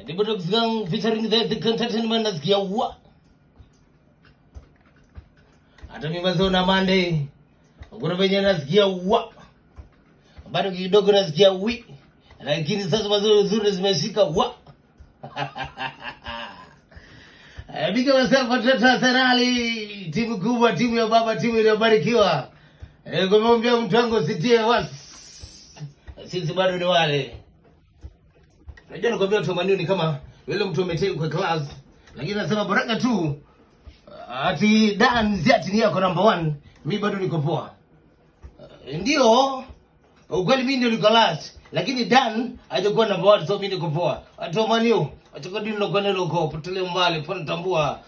The Bulldogs gang featuring the contentment nasikia wa. Hata mimi mazona Monday. Ngoro venye nasikia wa. Bado kidogo nasikia wi. Lakini sasa mazuri nzuri zimeshika wa. Bika myself Atlanta Arsenal, timu kubwa, timu ya baba, timu iliyobarikiwa. Kwa mwambia mtu wangu usitie wasi. Sisi bado ni wale. Najua nakwambia watu wa ni kama yule mtu umetake kwa class, lakini nasema baraka tu ati Dan Ziati ni yako number 1, mimi bado niko poa. Ndio ukweli mimi ndio niko last, lakini Dan hajakuwa number 1, so mimi niko poa. Watu wa Manu achukadini na kwenda loko potele mbali pona tambua.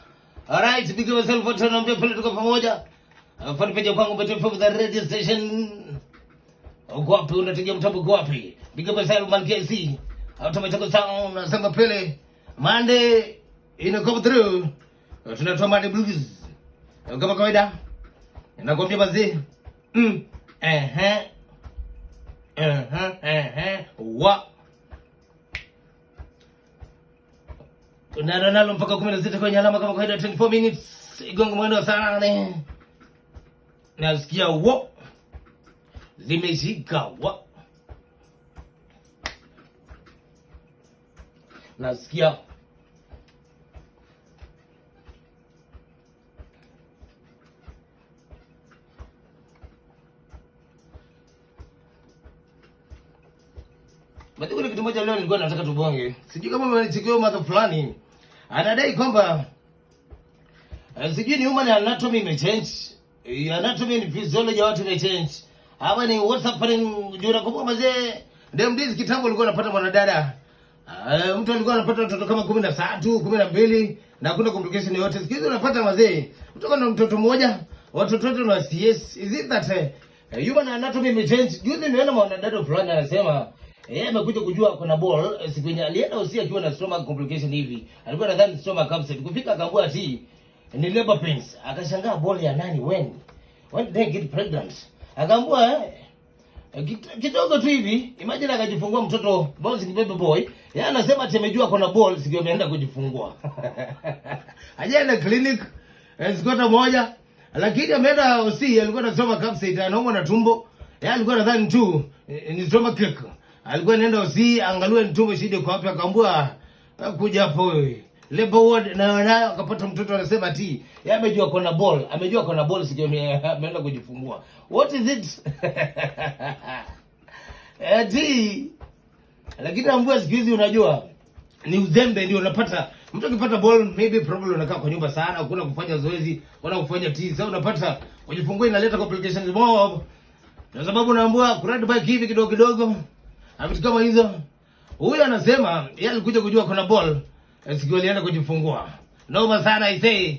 Alright, big up yourself watu naambia pale tuko pamoja. Fani page kwangu betu from the radio station. Uko wapi unategea mtambo uko wapi? Big up yourself man KC. Automatic sound nasema pele Monday ina come through. Tunatoa Monday blues kama kawaida. Nakwambia bazee wa na Ronaldo mpaka 16 kwenye alama kama kawaida 24 minutes igongo mwendo sana ne. Nasikia wo zimeshika wa. Nasikia Bado kuna kitu moja leo nilikuwa nataka tubonge. Sijui kama mmenichekea mada fulani. Anadai kwamba sijui ni human anatomy imechange. Anatomy ni physiology ya watu imechange. Hapa ni what's happening juu nakumbuka mzee dem days kitambo alikuwa anapata mwanadada. Mtu alikuwa anapata watoto kama 13, 12 na hakuna complication yote. Siku hizi unapata mzee kutoka na mtoto mmoja, watoto wote na CS. Is it that human anatomy imechange? Juzi nimeona mwanadada fulani anasema yeye amekuja kujua kuna ball siku yenye alienda usia akiwa na stomach complication hivi. Alikuwa nadhani stomach upset. Kufika akaambua ati ni labor pains. Akashangaa ball ya nani when did they get pregnant? Akaambua kidogo tu hivi, imagine akajifungua mtoto boss ni baby boy. Yeye anasema ati amejua kuna ball siku ameenda kujifungua. Hajaenda clinic siku hata moja. Lakini ameenda usia alikuwa na stomach upset, anaumwa na tumbo. Yeye alikuwa nadhani tu ni stomach ache. Alikuwa anaenda usi angalie mtumbo shida kwa wapi, akaambua kuja hapo labor ward na akapata mtoto anasema ati yeye amejua kuna ball, amejua kuna ball siku ameenda kujifungua. What is it? Ati lakini ambua siku hizi unajua ni uzembe ndio unapata mtu akipata ball maybe problem unakaa kwa nyumba sana, hakuna kufanya zoezi, wala kufanya tizi. Sasa unapata kujifungua inaleta complications more. Kwa sababu unaambua kuradi bike hivi kidogo kidogo. Vitu kama hizo. Huyu anasema yeye alikuja kujua kuna ball siku alienda kujifungua. Noma sana I say.